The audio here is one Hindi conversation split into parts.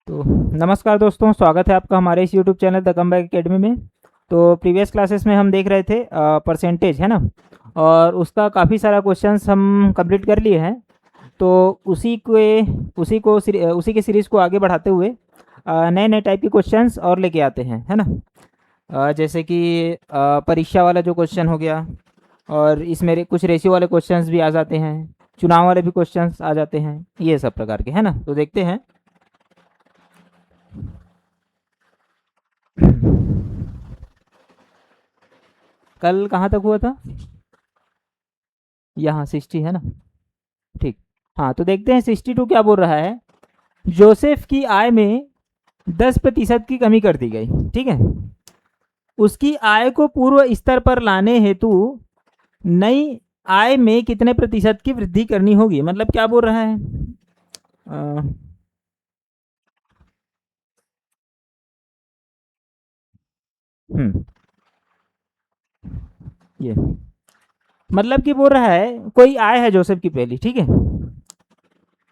तो नमस्कार दोस्तों, स्वागत है आपका हमारे इस YouTube channel the comeback academy में। तो प्रीवियस क्लासेस में हम देख रहे थे परसेंटेज, है ना। और उसका काफ़ी सारा क्वेश्चंस हम कंप्लीट कर लिए हैं। तो उसी के सीरीज़ को आगे बढ़ाते हुए नए नए टाइप के क्वेश्चंस और लेके आते हैं, है ना। जैसे कि परीक्षा वाला जो क्वेश्चन हो गया, और इसमें कुछ रेशियो वाले क्वेश्चंस भी आ जाते हैं, चुनाव वाले भी क्वेश्चंस आ जाते हैं, ये सब प्रकार के, है ना। तो देखते हैं। कल कहाँ तक हुआ था? यहाँ 60, है ना। ठीक। हाँ, तो देखते हैं 62 क्या बोल रहा है। जोसेफ की आय में 10% की कमी कर दी गई। ठीक है। उसकी आय को पूर्व स्तर पर लाने हेतु नई आय में कितने प्रतिशत की वृद्धि करनी होगी? मतलब क्या बोल रहा है? अ, हम्म ये मतलब कि बोल रहा है कोई आय है जोसेफ की पहली, ठीक है।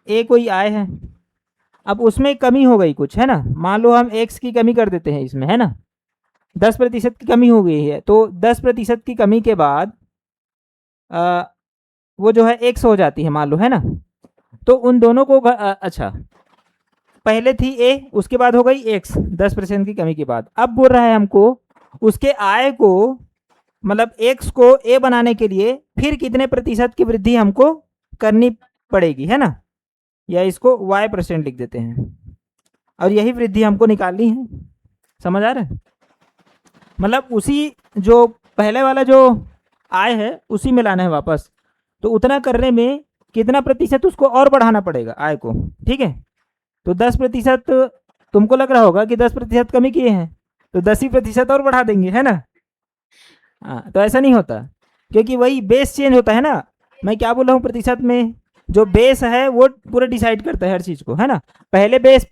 ए कोई आय है। अब उसमें कमी हो गई कुछ, है ना। मान लो हम एक्स की कमी कर देते हैं इसमें, है ना। 10% की कमी हो गई है, तो 10% की कमी के बाद आ, वो जो है एक्स हो जाती है, मान लो, है ना। तो उन दोनों को अच्छा, पहले थी ए, उसके बाद हो गई एक्स 10% की कमी के बाद। अब बोल रहा है हमको उसके आय को, मतलब एक्स को ए बनाने के लिए फिर कितने प्रतिशत की वृद्धि हमको करनी पड़ेगी, है ना। या इसको y% लिख देते हैं, और यही वृद्धि हमको निकालनी है। समझ आ रहा है? मतलब उसी जो पहले वाला जो आय है उसी में लाना है वापस। तो उतना करने में कितना प्रतिशत उसको और बढ़ाना पड़ेगा आय को, ठीक है। तो 10%, तुमको लग रहा होगा कि 10% कमी किए हैं, तो 10% और बढ़ा देंगे, है ना। हाँ, तो ऐसा नहीं होता, क्योंकि वही बेस चेंज होता है ना। मैं क्या बोल रहा हूँ, प्रतिशत में जो बेस है वो पूरा डिसाइड करता है हर चीज़ को, है ना। पहले बेस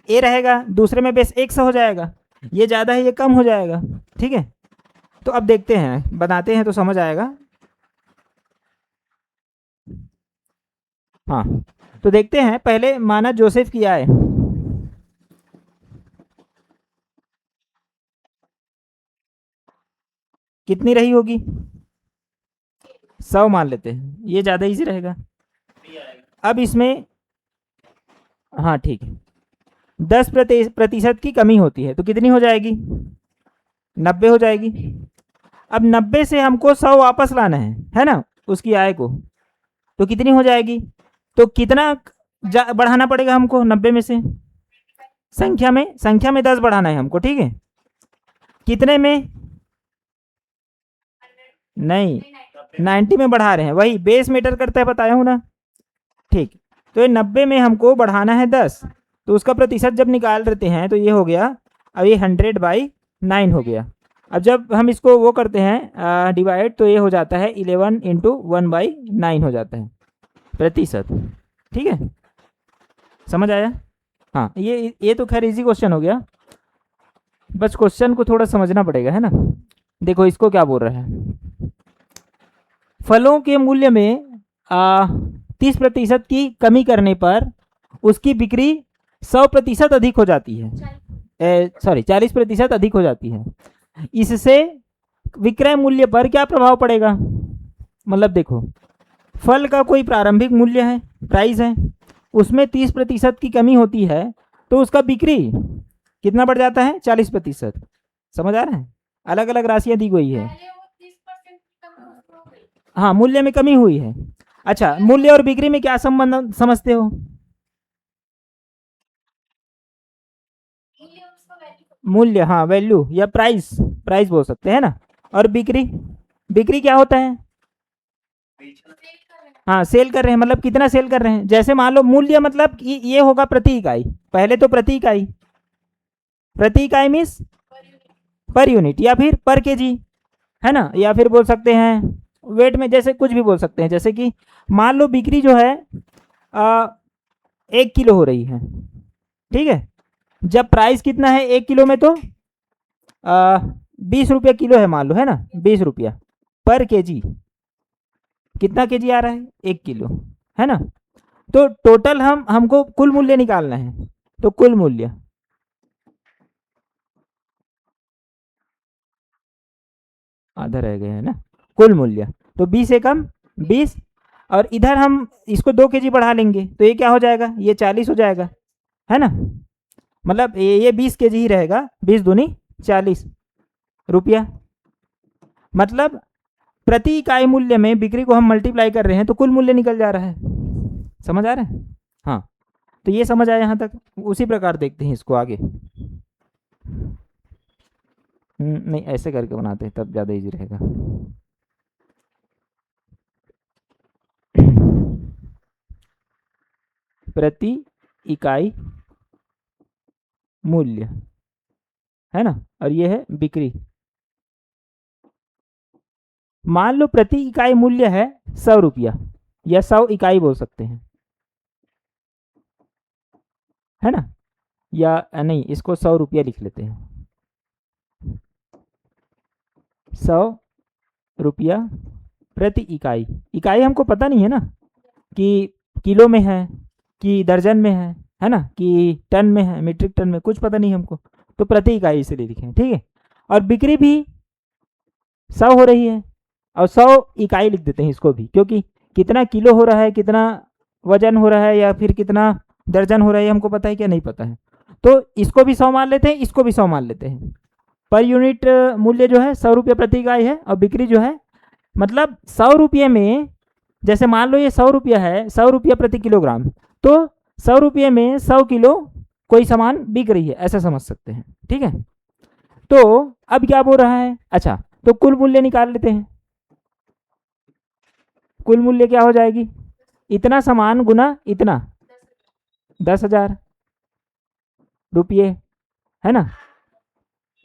ए रहेगा, दूसरे में बेस एक सा हो जाएगा, ये ज़्यादा है ये कम हो जाएगा, ठीक है। तो अब देखते हैं, बनाते हैं तो समझ आएगा। हाँ, तो देखते हैं पहले। माना जोसेफ की आय कितनी रही होगी? 100 मान लेते हैं, ये ज़्यादा इजी रहेगा। अब इसमें, हाँ ठीक है, 10% की कमी होती है, तो कितनी हो जाएगी? 90 हो जाएगी। अब 90 से हमको 100 वापस लाना है ना, उसकी आय को। तो कितनी हो जाएगी? तो कितना बढ़ाना पड़ेगा हमको 90 में से? संख्या में 10 बढ़ाना है हमको, ठीक है। कितने में? नहीं, 90 में बढ़ा रहे हैं, वही बेस मैटर करता है, बताया हूँ ना। ठीक। तो ये 90 में हमको बढ़ाना है 10, तो उसका प्रतिशत जब निकाल देते हैं तो ये हो गया, अब ये 100/9 हो गया। अब जब हम इसको वो करते हैं डिवाइड, तो ये हो जाता है 11 × 1/9 हो जाता है प्रतिशत, ठीक है। समझ आया? हाँ, ये तो खैर इजी क्वेश्चन हो गया, बस क्वेश्चन को थोड़ा समझना पड़ेगा, है ना। देखो इसको क्या बोल रहा है। फलों के मूल्य में 30% की कमी करने पर उसकी बिक्री 100% अधिक हो जाती है, सॉरी 40% अधिक हो जाती है। इससे विक्रय मूल्य पर क्या प्रभाव पड़ेगा? मतलब देखो, फल का कोई प्रारंभिक मूल्य है, प्राइस है, उसमें 30% की कमी होती है, तो उसका बिक्री कितना बढ़ जाता है? 40%। समझ आ रहा है? अलग अलग राशियां दी गई है। हाँ, मूल्य में कमी हुई है। अच्छा, मूल्य और बिक्री में क्या संबंध समझते हो? मूल्य, हाँ, वैल्यू या प्राइस, प्राइस बोल सकते हैं ना। और बिक्री, बिक्री क्या होता है? हाँ, सेल कर रहे हैं, मतलब कितना सेल कर रहे हैं। जैसे मान लो मूल्य मतलब ये होगा प्रति इकाई, पहले तो प्रति इकाई, प्रति इकाई मीन्स पर यूनिट, या फिर पर केजी, है ना। या फिर बोल सकते हैं वेट में, जैसे कुछ भी बोल सकते हैं। जैसे कि मान लो बिक्री जो है 1 किलो हो रही है, ठीक है। जब प्राइस कितना है 1 किलो में, तो 20 रुपये किलो है, मान लो, है ना। 20 रुपया पर केजी। कितना केजी आ रहा है? 1 किलो, है ना। तो टोटल हमको कुल मूल्य निकालना है। तो कुल मूल्य आधा रह गया है ना, कुल मूल्य तो 20 से कम 20, और इधर हम इसको 2 केजी बढ़ा लेंगे तो ये क्या हो जाएगा, ये 40 हो जाएगा, है ना। मतलब ये 20 केजी ही रहेगा, 20 दूनी 40 रुपया। मतलब प्रति इकाई मूल्य में बिक्री को हम मल्टीप्लाई कर रहे हैं तो कुल मूल्य निकल जा रहा है। समझ आ रहा है? हाँ, तो ये समझ आया यहाँ तक। उसी प्रकार देखते हैं इसको आगे। नहीं, ऐसे करके बनाते हैं तब ज़्यादा इजी रहेगा। प्रति इकाई मूल्य, है ना, और ये है बिक्री। मान लो प्रति इकाई मूल्य है 100 रुपया, या 100 इकाई बोल सकते हैं, है ना, या नहीं, इसको 100 रुपया लिख लेते हैं। 100 रुपया प्रति इकाई। इकाई हमको पता नहीं है ना कि किलो में है कि दर्जन में है ना, कि टन में है, मीट्रिक टन में, कुछ पता नहीं हमको, तो प्रति इकाई इसलिए लिखें, ठीक है। और बिक्री भी 100 हो रही है, और 100 इकाई लिख देते हैं इसको भी, क्योंकि कितना किलो हो रहा है, कितना वजन हो रहा है, या फिर कितना दर्जन हो रहा है, हमको पता है क्या, नहीं पता है। तो इसको भी 100 मान लेते हैं, इसको भी 100 मान लेते हैं। पर यूनिट मूल्य जो है 100 रुपये प्रति इकाई है, और बिक्री जो है मतलब 100 रुपये में, जैसे मान लो ये 100 रुपया है, 100 रुपया प्रति किलोग्राम, तो 100 रुपये में 100 किलो कोई सामान बिक रही है, ऐसा समझ सकते हैं, ठीक है। तो अब क्या बोल रहा है, अच्छा तो कुल मूल्य निकाल लेते हैं। कुल मूल्य क्या हो जाएगी, इतना सामान गुना इतना, 10,000 रुपये, है ना,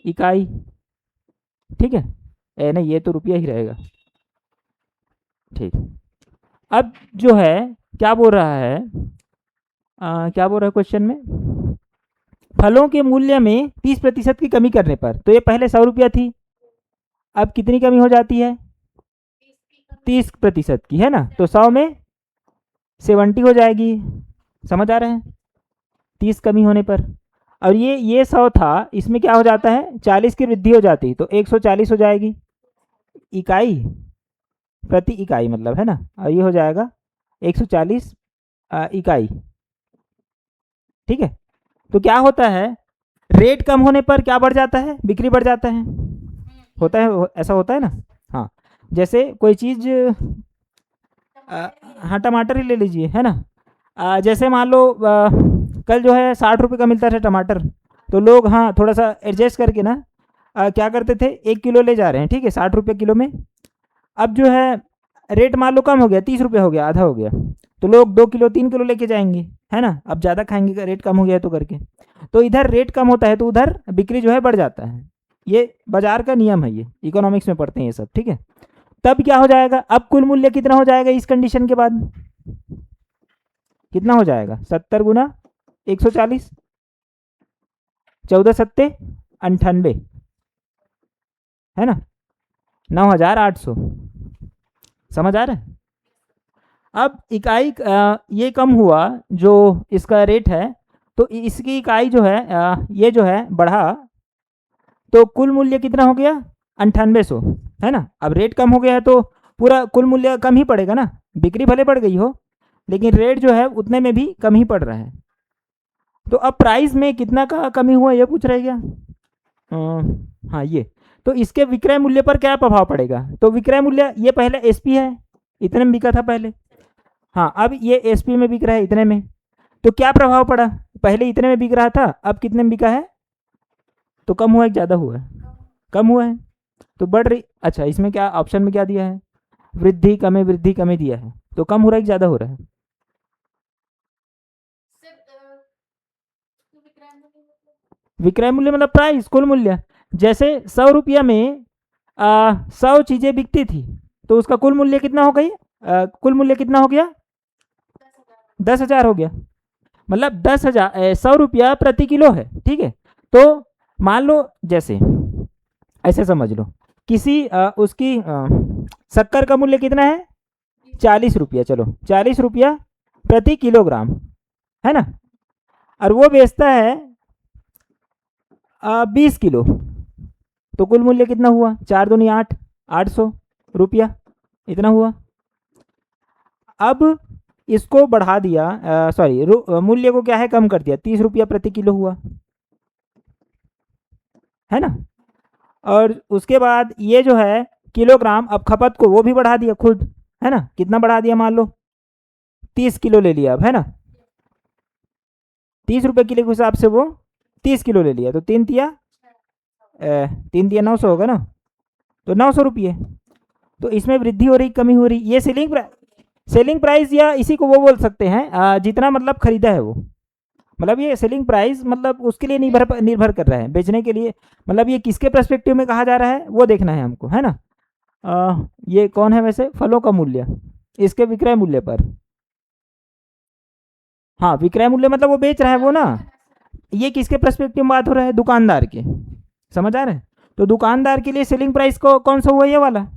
इकाई, ठीक है। नहीं, ये तो रुपया ही रहेगा, ठीक। अब जो है क्या बोल रहा है, क्या बोल रहा है क्वेश्चन में, फलों के मूल्य में 30% की कमी करने पर, तो ये पहले 100 रुपया थी, अब कितनी कमी हो जाती है, 30% की, है ना, तो 100 में 70 हो जाएगी। समझ आ रहा है, 30 कमी होने पर। और ये 100 था, इसमें क्या हो जाता है, 40 की वृद्धि हो जाती, तो 140 हो जाएगी इकाई प्रति इकाई, मतलब, है ना, और ये हो जाएगा 140 इकाई, ठीक है। तो क्या होता है, रेट कम होने पर क्या बढ़ जाता है, बिक्री बढ़ जाता है, होता है, ऐसा होता है ना। हाँ, जैसे कोई चीज़, हाँ टमाटर ही ले लीजिए, है ना, जैसे मान लो कल जो है 60 रुपये का मिलता था टमाटर, तो लोग हाँ थोड़ा सा एडजस्ट करके ना क्या करते थे, 1 किलो ले जा रहे हैं, ठीक है, 60 रुपये किलो में। अब जो है रेट मान लो कम हो गया, 30 रुपये हो गया, आधा हो गया, तो लोग 2 किलो 3 किलो लेके जाएंगे, है ना, अब ज़्यादा खाएंगे, रेट कम हो गया तो करके, तो इधर रेट कम होता है तो उधर बिक्री जो है बढ़ जाता है। ये बाजार का नियम है, ये इकोनॉमिक्स में पढ़ते हैं ये सब, ठीक है। तब क्या हो जाएगा, अब कुल मूल्य कितना हो जाएगा इस कंडीशन के बाद, कितना हो जाएगा, 70 गुना 140, 14 सत्ते 98, है ना, 9,800। समझ आ रहा है। अब इकाई ये कम हुआ जो इसका रेट है, तो इसकी इकाई जो है ये जो है बढ़ा, तो कुल मूल्य कितना हो गया, 9800, है ना। अब रेट कम हो गया है तो पूरा कुल मूल्य कम ही पड़ेगा ना, बिक्री भले बढ़ गई हो लेकिन रेट जो है उतने में भी कम ही पड़ रहा है। तो अब प्राइस में कितना का कमी हुआ ये पूछ रहे क्या, हाँ ये, तो इसके विक्रय मूल्य पर क्या प्रभाव पड़ेगा, तो विक्रय मूल्य ये पहले एसपी है, इतने में बिका था पहले, हाँ अब ये एसपी में बिक रहा है इतने में, तो क्या प्रभाव पड़ा, पहले इतने में बिक रहा था, अब कितने में बिका है, तो कम हुआ है ज़्यादा हुआ है, कम हुआ है, तो बढ़ रही। अच्छा, इसमें क्या ऑप्शन में क्या दिया है, वृद्धि कमी दिया है, तो कम हो रहा है कि ज़्यादा हो रहा है, विक्रय मूल्य मतलब प्राइस, कुल मूल्य। जैसे 100 रुपया में 100 चीज़ें बिकती थी, तो उसका कुल मूल्य कितना हो गई, कुल मूल्य कितना हो गया, 10,000 हो गया, मतलब 10,000, 100 रुपया प्रति किलो है, ठीक है। तो मान लो जैसे ऐसे समझ लो, किसी उसकी शक्कर का मूल्य कितना है, 40 रुपया, चलो 40 रुपया प्रति किलोग्राम, है ना। और वो बेचता है 20 किलो, तो कुल मूल्य कितना हुआ? 4 दूनी 8, 800 रुपया इतना हुआ। अब इसको बढ़ा दिया, सॉरी मूल्य को क्या है कम कर दिया, 30 रुपया प्रति किलो हुआ, है ना। और उसके बाद ये जो है किलोग्राम, अब खपत को वो भी बढ़ा दिया खुद, है ना। कितना बढ़ा दिया? मान लो 30 किलो ले लिया अब, है ना। 30 रुपये किलो के हिसाब से वो 30 किलो ले लिया, तो 3 तिया 900 होगा ना, तो 900 रुपये। तो इसमें वृद्धि हो रही कमी हो रही, ये सेलिंग प्राइस या इसी को वो बोल सकते हैं जितना मतलब खरीदा है वो, मतलब ये सेलिंग प्राइस मतलब उसके लिए निर्भर कर रहा है बेचने के लिए, मतलब ये किसके पर्सपेक्टिव में कहा जा रहा है वो देखना है हमको, है ना। ये कौन है वैसे? फलों का मूल्य, इसके विक्रय मूल्य पर। हाँ, विक्रय मूल्य मतलब वो बेच रहा है वो ना, ये किसके पर्सपेक्टिव में बात हो रहा है? दुकानदार के, समझ आ रहा है। तो दुकानदार के लिए सेलिंग प्राइस को कौन सा हुआ? ये वाला,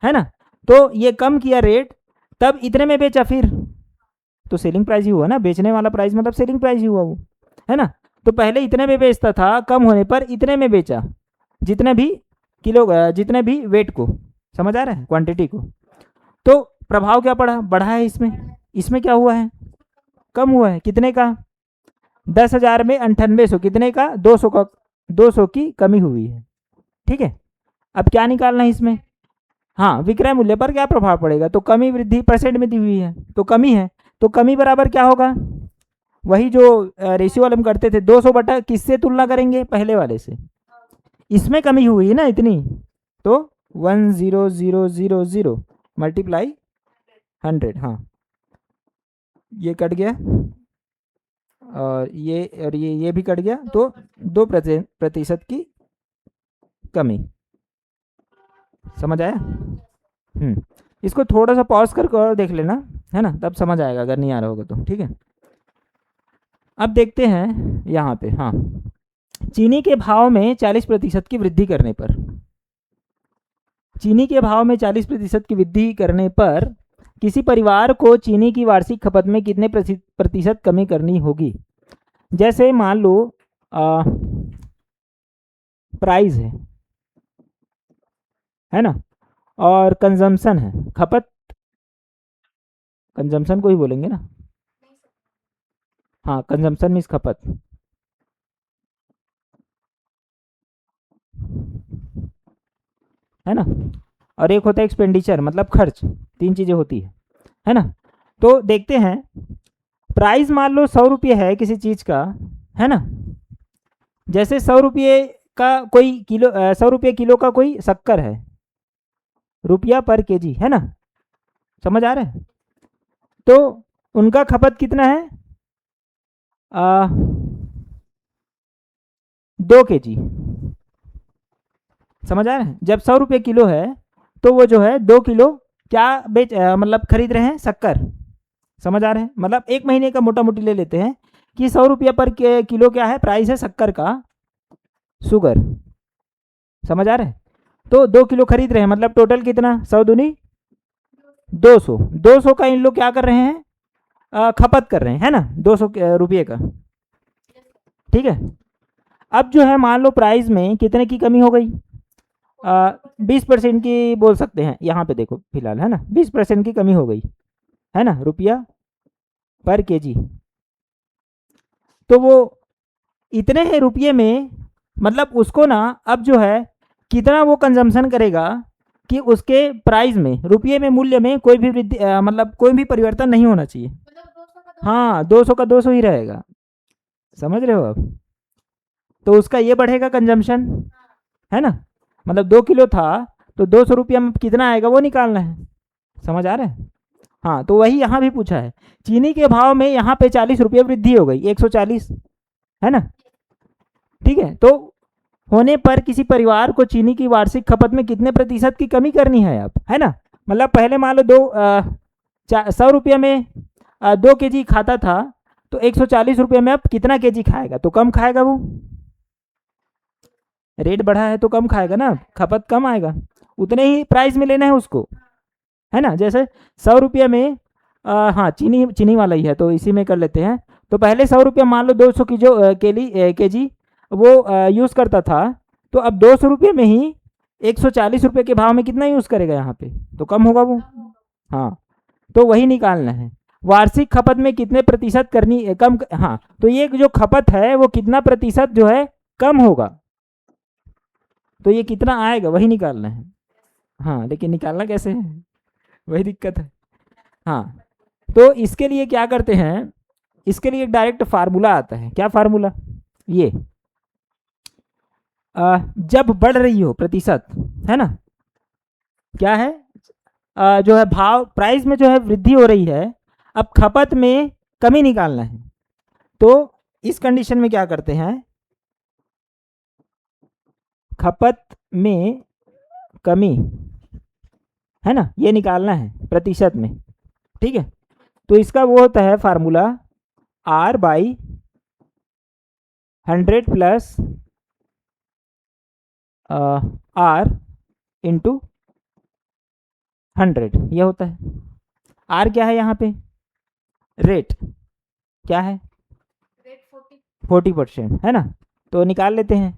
है ना। तो ये कम किया रेट, तब इतने में बेचा फिर, तो सेलिंग प्राइस ही हुआ ना, बेचने वाला प्राइस मतलब सेलिंग प्राइस ही हुआ वो, है ना। तो पहले इतने में बेचता था, कम होने पर इतने में बेचा, जितने भी किलो, जितने भी वेट को, समझ आ रहा है, क्वांटिटी को। तो प्रभाव क्या पड़ा? बढ़ा है इसमें, इसमें क्या हुआ है? कम हुआ है। कितने का? 10,000 में 9800, कितने का? 200 का, 200 की कमी हुई है, ठीक है। अब क्या निकालना है इसमें? हाँ, विक्रय मूल्य पर क्या प्रभाव पड़ेगा? तो कमी वृद्धि परसेंट में दी हुई है, तो कमी है, तो कमी बराबर क्या होगा? वही जो रेशियो वाले हम करते थे, 200 बटा किससे तुलना करेंगे? पहले वाले से। इसमें कमी हुई है ना इतनी, तो 10,000 मल्टीप्लाई 100, हाँ ये कट गया, और ये भी कट गया, तो 2% की कमी, समझ आया? इसको थोड़ा सा पॉज करके और देख लेना, है ना, तब समझ आएगा, अगर नहीं आ रहा होगा तो, ठीक है। अब देखते हैं यहाँ पे, हाँ, चीनी के भाव में 40% की वृद्धि करने पर, चीनी के भाव में 40% की वृद्धि करने पर किसी परिवार को चीनी की वार्षिक खपत में कितने प्रतिशत कमी करनी होगी? जैसे मान लो प्राइस है ना, और कंजम्पशन है, खपत, कंजम्पशन को ही बोलेंगे ना, हाँ कंजम्पशन मीन्स खपत, है ना। और एक होता है एक्सपेंडिचर, मतलब खर्च, 3 चीज़ें होती है ना। तो देखते हैं, प्राइस मान लो 100 रुपये है किसी चीज़ का, है ना। जैसे 100 रुपये का कोई किलो, 100 रुपये किलो का कोई शक्कर है, रुपया पर केजी, है ना, समझ आ रहा है। तो उनका खपत कितना है? 2 केजी, समझ आ रहा है। जब 100 रुपये किलो है, तो वो जो है 2 किलो क्या मतलब खरीद रहे हैं? शक्कर, समझ आ रहे हैं। मतलब एक महीने का मोटा मोटी ले लेते हैं कि 100 रुपये पर किलो क्या है? प्राइस है शक्कर का, शुगर, समझ आ रहे हैं। तो 2 किलो खरीद रहे हैं, मतलब टोटल कितना? 100 दूनी 200, 200 का इन लोग क्या कर रहे हैं? खपत कर रहे हैं, है ना, 200 रुपये का, ठीक है। अब जो है मान लो प्राइस में कितने की कमी हो गई? 20% की बोल सकते हैं, यहाँ पे देखो फिलहाल, है ना, 20% की कमी हो गई, है ना, रुपया पर केजी। तो वो इतने ही रुपये में, मतलब उसको ना अब जो है कितना वो कंजम्पशन करेगा कि उसके प्राइस में, रुपये में, मूल्य में कोई भी वृद्धि, मतलब कोई भी परिवर्तन नहीं होना चाहिए। हाँ, 200 का 200 ही रहेगा, समझ रहे हो आप। तो उसका ये बढ़ेगा कंजम्पशन, है ना। मतलब 2 किलो था, तो 200 रुपया में कितना आएगा वो निकालना है, समझ आ रहा है। हाँ, तो वही यहाँ भी पूछा है, चीनी के भाव में यहाँ पे 40 रुपये वृद्धि हो गई, 140, है ना, ठीक है। तो होने पर किसी परिवार को चीनी की वार्षिक खपत में कितने प्रतिशत की कमी करनी है अब, है ना। मतलब पहले मान लो 100 रुपये में 2 केजी खाता था, तो 140 रुपये में अब कितना केजी खाएगा? तो कम खाएगा वो, रेट बढ़ा है तो कम खाएगा ना, खपत कम आएगा, उतने ही प्राइस में लेना है उसको, है ना। जैसे 100 रुपये में हाँ चीनी वाला ही है, तो इसी में कर लेते हैं, तो पहले 100 रुपया मान लो 200 की जो के जी वो यूज़ करता था, तो अब 200 रुपये में ही 140 रुपये के भाव में कितना यूज़ करेगा यहाँ पे, तो कम होगा वो। हाँ, तो वही निकालना है। वार्षिक खपत में कितने प्रतिशत करनी कम, हाँ, तो ये जो खपत है वो कितना प्रतिशत जो है कम होगा, तो ये कितना आएगा वही निकालना है। हाँ, लेकिन निकालना कैसे है, वही दिक्कत है। हाँ, तो इसके लिए क्या करते हैं, इसके लिए डायरेक्ट फार्मूला आता है। क्या फार्मूला, ये जब बढ़ रही हो प्रतिशत, है ना, क्या है, जो है भाव प्राइस में जो है वृद्धि हो रही है, अब खपत में कमी निकालना है, तो इस कंडीशन में क्या करते हैं, खपत में कमी, है ना, ये निकालना है प्रतिशत में, ठीक है। तो इसका वो होता है formula R/100 plus R into 100, ये होता है। R क्या है यहाँ पे, रेट क्या है, 40%, है ना, तो निकाल लेते हैं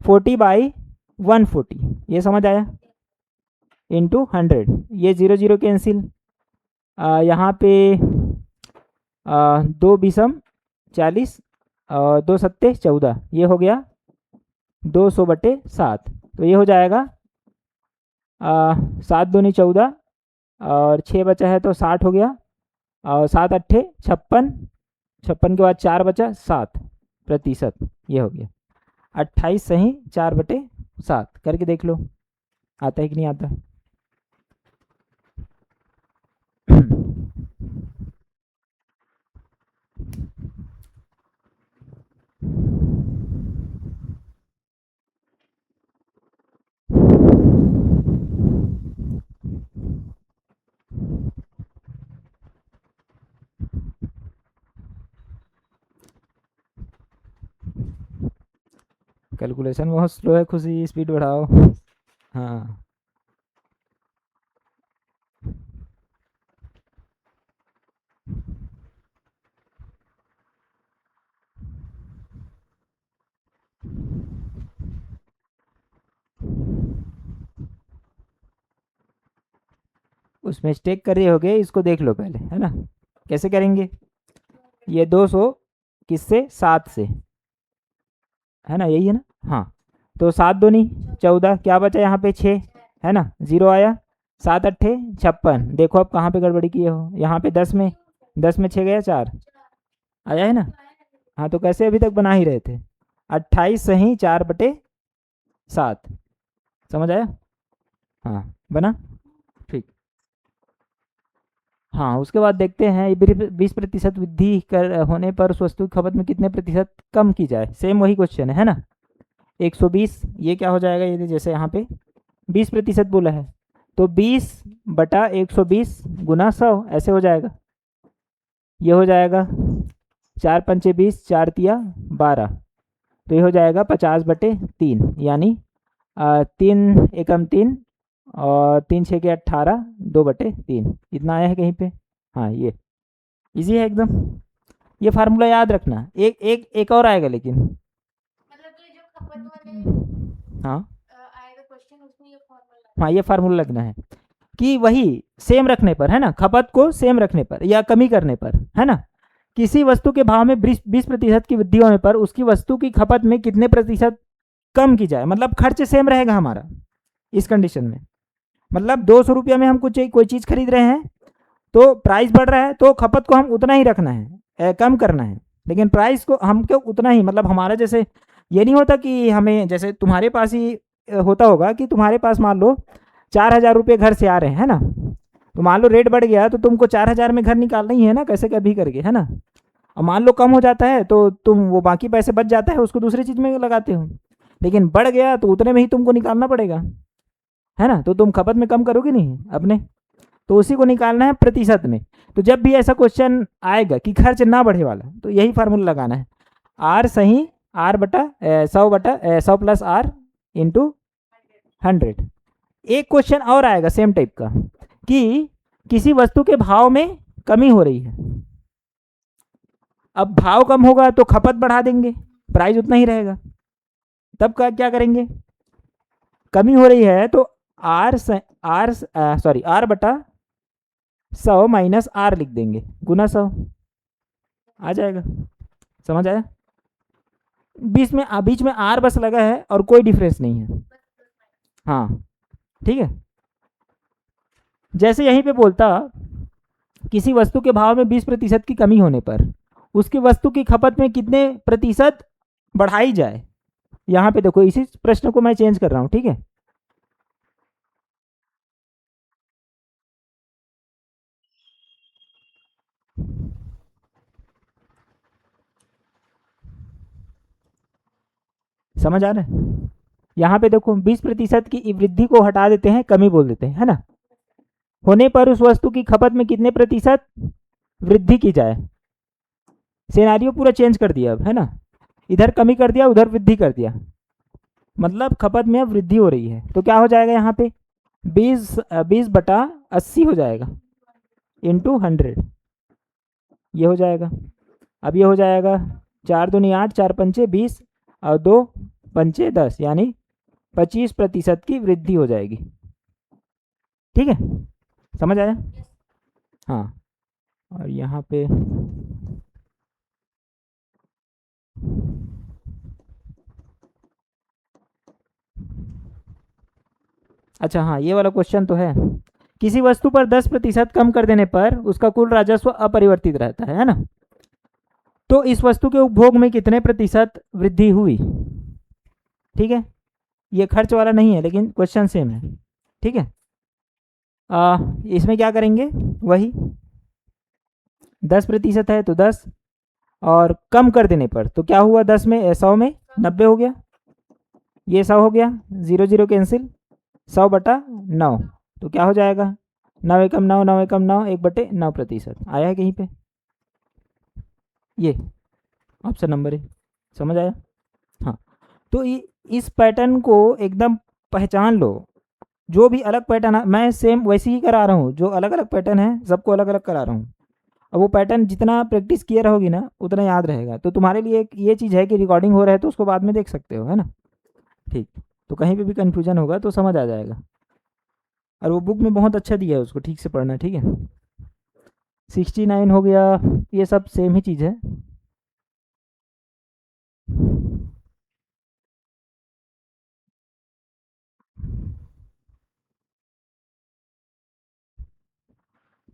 40/140, ये समझ आया, इंटू 100, ये 0 0 कैंसिल, यहाँ पे 2 बीसम 40 और 2 सत्ते 14, ये हो गया 200/7, तो ये हो जाएगा 7 दूनी 14 और 6 बचा है तो 60 हो गया, और 7 अट्ठे 56, 56 के बाद 4 बचा 7%, ये हो गया 28 सही 4/7, करके देख लो आता है कि नहीं आता। कैलकुलेशन बहुत स्लो है, खुशी स्पीड बढ़ाओ। हाँ, उसमें स्टेक कर रहे होगे, इसको देख लो पहले, है ना, कैसे करेंगे, ये 200 किससे 7 से, है ना, यही है ना, हाँ, तो 7 दूनी 14, क्या बचा यहाँ पे 6, है ना, 0 आया, 7 अट्ठे 56, देखो अब कहाँ पे गड़बड़ी किए हो, यहाँ पे 10 में 6 गया 4 आया है ना। हाँ, तो कैसे अभी तक बना ही रहे थे, 28 सही 4/7, समझ आया, हाँ बना, ठीक। हाँ, उसके बाद देखते हैं 20% वृद्धि कर होने पर उस वस्तु की खपत में कितने प्रतिशत कम की जाए, सेम वही क्वेश्चन है ना, 120, ये क्या हो जाएगा, ये जैसे यहाँ पे 20% बोला है, तो 20/120 गुना 100 ऐसे हो जाएगा, ये हो जाएगा 4 पंचे 20, 4 तिया 12, तो ये हो जाएगा 50/3, यानी 3 एकम 3 और 3 6 के 18, 2/3, इतना आया है कहीं पे। हाँ, ये इजी है एकदम, ये फार्मूला याद रखना। एक और आएगा लेकिन, मतलब ये जो खपत वाले हाँ आएगा क्वेश्चन, उसमें ये फार्मूला, हाँ, ये फार्मूला लगना है कि वही सेम रखने पर, है ना, खपत को सेम रखने पर या कमी करने पर, है ना, किसी वस्तु के भाव में 20% की वृद्धि होने पर उसकी वस्तु की खपत में कितने प्रतिशत कम की जाए, मतलब खर्च सेम रहेगा हमारा इस कंडीशन में, मतलब 200 रुपया में हम कुछ कोई चीज़ खरीद रहे हैं, तो प्राइस बढ़ रहा है तो खपत को हम उतना ही रखना है, कम करना है, लेकिन प्राइस को हमको उतना ही, मतलब हमारा जैसे ये नहीं होता कि हमें, जैसे तुम्हारे पास ही होता होगा कि तुम्हारे पास मान लो 4,000 रुपये घर से आ रहे हैं ना, तो मान लो रेट बढ़ गया तो तुमको 4,000 में घर निकालना ही है ना, कैसे कभी करके, है ना, और मान लो कम हो जाता है तो तुम वो बाकी पैसे बच जाता है उसको दूसरी चीज़ में लगाते हो, लेकिन बढ़ गया तो उतने में ही तुमको निकालना पड़ेगा, है ना, तो तुम खपत में कम करोगे नहीं अपने, तो उसी को निकालना है प्रतिशत में। तो जब भी ऐसा क्वेश्चन आएगा कि खर्च ना बढ़े वाला, तो यही फार्मूला लगाना है, R सही R/100 प्लस R इंटू 100। एक क्वेश्चन और आएगा सेम टाइप का कि किसी वस्तु के भाव में कमी हो रही है, अब भाव कम होगा तो खपत बढ़ा देंगे, प्राइस उतना ही रहेगा। तब का क्या करेंगे, कमी हो रही है तो आर बटा 100 माइनस आर लिख देंगे, गुना 100 आ जाएगा। समझ आया? बीच में आर बस लगा है और कोई डिफरेंस नहीं है। हाँ ठीक है। जैसे यहीं पे बोलता किसी वस्तु के भाव में 20% की कमी होने पर उसकी वस्तु की खपत में कितने प्रतिशत बढ़ाई जाए। यहाँ पे देखो इसी प्रश्न को मैं चेंज कर रहा हूँ, ठीक है। समझ आ रहा है? यहाँ पे देखो 20% की वृद्धि को हटा देते हैं, कमी बोल देते हैं, है ना। होने पर उस वस्तु की खपत में कितने प्रतिशत वृद्धि की जाए। सिनेरियो पूरा चेंज कर दिया अब, है ना। इधर कमी कर दिया, उधर वृद्धि कर दिया, मतलब खपत में अब वृद्धि हो रही है। तो क्या हो जाएगा यहाँ पे 20 बटा 80 हो जाएगा इंटू 100, ये हो जाएगा। अब ये हो जाएगा 4 दूनी 8, 4 पंचे 20 और 2 पंचे 10, यानी 25% की वृद्धि हो जाएगी। ठीक है, समझ आया? हाँ, और यहाँ पे अच्छा हाँ, ये वाला क्वेश्चन तो है। किसी वस्तु पर 10% कम कर देने पर उसका कुल राजस्व अपरिवर्तित रहता है ना। तो इस वस्तु के उपभोग में कितने प्रतिशत वृद्धि हुई। ठीक है, ये खर्च वाला नहीं है लेकिन क्वेश्चन सेम है। ठीक है, इसमें क्या करेंगे, वही 10% है तो 10, और कम कर देने पर तो क्या हुआ, 10 में 100 में 90 हो गया, ये 100 हो गया, 0 0 कैंसिल, 100 बटा 9, तो क्या हो जाएगा 9 एकम 9, 9 एकम 9, 1/9%। आया है कहीं पे, ये ऑप्शन नंबर है। समझ आया? हाँ, तो इस पैटर्न को एकदम पहचान लो। जो भी अलग पैटर्न मैं सेम वैसे ही करा रहा हूँ, जो अलग अलग पैटर्न है सबको अलग अलग करा रहा हूँ। अब वो पैटर्न जितना प्रैक्टिस किए रहोगी ना उतना याद रहेगा। तो तुम्हारे लिए एक ये चीज़ है कि रिकॉर्डिंग हो रहा है तो उसको बाद में देख सकते हो, है ना। ठीक, तो कहीं पे भी कन्फ्यूजन होगा तो समझ आ जाएगा। और वो बुक में बहुत अच्छा दिया है, उसको ठीक से पढ़ना, ठीक है। 69 हो गया, ये सब सेम ही चीज़ है।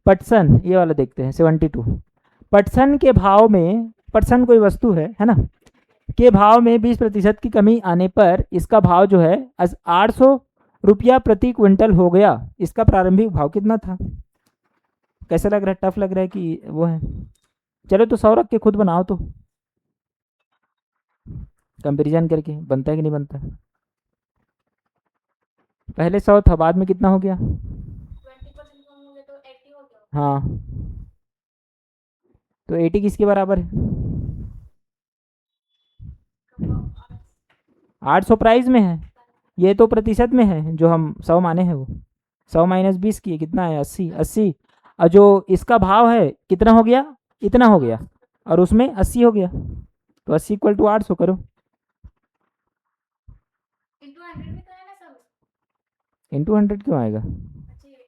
पटसन, ये वाला देखते हैं 72। पटसन के भाव में, पटसन कोई वस्तु है ना, के भाव में 20% की कमी आने पर इसका भाव जो है 800 रुपया प्रति क्विंटल हो गया। इसका प्रारंभिक भाव कितना था। कैसा लग रहा है, टफ लग रहा है कि वो है। चलो तो 100 रख के खुद बनाओ, तो कंपैरिजन करके बनता है कि नहीं बनता। पहले 100 था, बाद में कितना हो गया। 20% कम हो गया तो 80 हो गया। हाँ, तो 80 किसके बराबर है, 800 प्राइस में है, ये तो प्रतिशत में है जो हम 100 माने हैं। वो 100 माइनस 20 किए कितना है 80, 80। और जो इसका भाव है कितना हो गया, इतना हो गया, और उसमें 80 हो गया, तो 80 इक्वल टू 800 करो। इंटू 100 में तो है ना सब। इंटू 100 क्यों आएगा, अच्छा ये